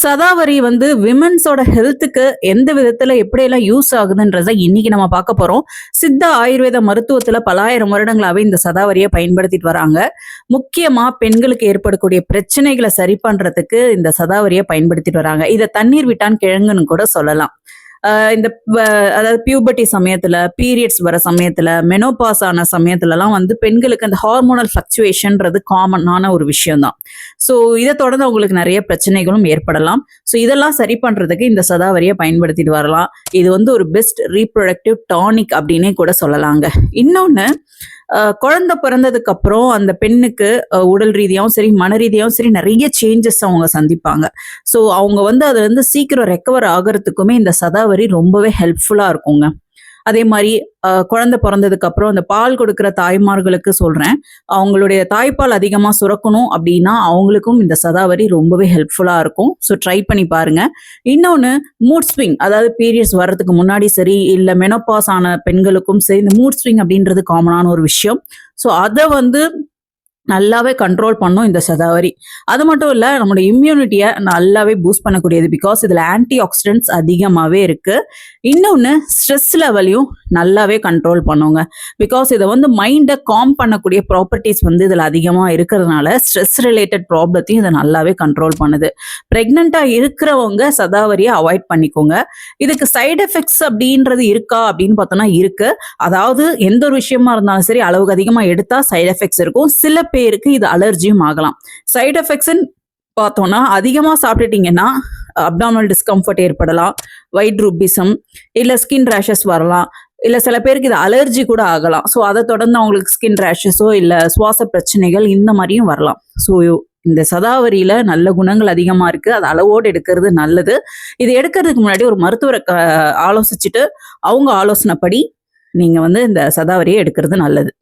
சதாவரி வந்து விமென்ஸோட ஹெல்த்துக்கு எந்த விதத்துல எப்படியெல்லாம் யூஸ் ஆகுதுன்றத இன்னைக்கு நம்ம பார்க்க போறோம். சித்த ஆயுர்வேத மருத்துவத்துல பலாயிரம் வருடங்களாவே இந்த சதாவரியை பயன்படுத்திட்டு வராங்க. முக்கியமா பெண்களுக்கு ஏற்படக்கூடிய பிரச்சனைகளை சரி பண்றதுக்கு இந்த சதாவரியை பயன்படுத்திட்டு வராங்க. இத தண்ணீர் விட்டான் கிழங்குன்னு கூட சொல்லலாம். இந்த அதாவது பியூபர்ட்டி சமயத்துல, பீரியட்ஸ் வர சமயத்துல, மெனோபாஸ் ஆன சமயத்துலலாம் வந்து பெண்களுக்கு அந்த ஹார்மோனல் ஃப்ளக்சுவேஷன்றது காமனான ஒரு விஷயம் தான். ஸோ இதை தொடர்ந்து அவங்களுக்கு நிறைய பிரச்சனைகளும் ஏற்படலாம். ஸோ இதெல்லாம் சரி பண்றதுக்கு இந்த சதாவரியை பயன்படுத்திட்டு வரலாம். இது வந்து ஒரு பெஸ்ட் ரீப்ரொடக்டிவ் டானிக் அப்படின்னே கூட சொல்லலாங்க. இன்னொன்னு, குழந்தை பிறந்ததுக்கு அப்புறம் அந்த பெண்ணுக்கு உடல் ரீதியாகவும் சரி, மன ரீதியாகவும் சரி நிறைய சேஞ்சஸ் அவங்க சந்திப்பாங்க. ஸோ அவங்க வந்து அதுல இருந்து சீக்கிரம் ரெக்கவர் ஆகிறதுக்குமே இந்த சதாவரி ரொம்பவே ஹெல்ப்ஃபுல்லா இருக்குங்க. அதே மாதிரி குழந்தை பிறந்ததுக்கு அப்புறம் அந்த பால் கொடுக்குற தாய்மார்களுக்கு சொல்றேன், அவங்களுடைய தாய்ப்பால் அதிகமா சுரக்கணும் அப்படின்னா அவங்களுக்கும் இந்த சதாவரி ரொம்பவே ஹெல்ப்ஃபுல்லா இருக்கும். ஸோ ட்ரை பண்ணி பாருங்க. இன்னொன்னு, மூட் ஸ்விங், அதாவது பீரியட்ஸ் வர்றதுக்கு முன்னாடி சரி, இல்ல மெனோபாஸ் ஆன பெண்களுக்கும் சரி, இந்த மூட் ஸ்விங் அப்படின்றது காமனான ஒரு விஷயம். ஸோ அதை வந்து நல்லாவே கண்ட்ரோல் பண்ணும் இந்த சதாவரி. அது மட்டும் இல்ல, நம்மளோட இம்யூனிட்டியை நல்லாவே பூஸ்ட் பண்ணக்கூடியது. பிகாஸ் இதுல ஆன்டி ஆக்சிடென்ட்ஸ் அதிகமாவே இருக்கு. இன்னொன்னு, ஸ்ட்ரெஸ் லெவலையும் நல்லாவே கண்ட்ரோல் பண்ணுங்க. பிகாஸ் இதை வந்து மைண்டை காம் பண்ணக்கூடிய ப்ராப்பர்ட்டிஸ் வந்து இதுல அதிகமா இருக்கிறதுனால ஸ்ட்ரெஸ் ரிலேட்டட் ப்ராப்ளத்தையும் இதை நல்லாவே கண்ட்ரோல் பண்ணுது. பிரெக்னெண்டா இருக்கிறவங்க சதாவரியை அவாய்ட் பண்ணிக்கோங்க. இதுக்கு சைடு எஃபெக்ட்ஸ் அப்படின்றது இருக்கா அப்படின்னு பார்த்தோம்னா இருக்கு. அதாவது எந்த ஒரு விஷயமா இருந்தாலும் சரி, அளவுக்கு அதிகமா எடுத்தா சைடு எஃபெக்ட்ஸ் இருக்கும். சில பேருக்கு இது அலர்ஜியும் ஆகலாம். சைடு எஃபெக்ட்ஸ் பார்த்தோம்னா, அதிகமா சாப்பிட்டுட்டீங்கன்னா அப்டாமினல் டிஸ்கம்ஃபர்ட் ஏற்படலாம், வயிட் ரூபிசம், இல்ல ஸ்கின் ரேஷஸ் வரலாம், இல்ல சில பேருக்கு இது அலர்ஜி கூட ஆகலாம். ஸோ அதை தொடர்ந்து அவங்களுக்கு ஸ்கின் ரேஷஸோ இல்ல சுவாச பிரச்சனைகள் இந்த மாதிரியும் வரலாம். ஸோ இந்த சதாவரியில நல்ல குணங்கள் அதிகமா இருக்கு. அது அளவோடு எடுக்கிறது நல்லது. இது எடுக்கிறதுக்கு முன்னாடி ஒரு மருத்துவரை ஆலோசிச்சுட்டு அவங்க ஆலோசனைப்படி நீங்க வந்து இந்த சதாவரியை எடுக்கிறது நல்லது.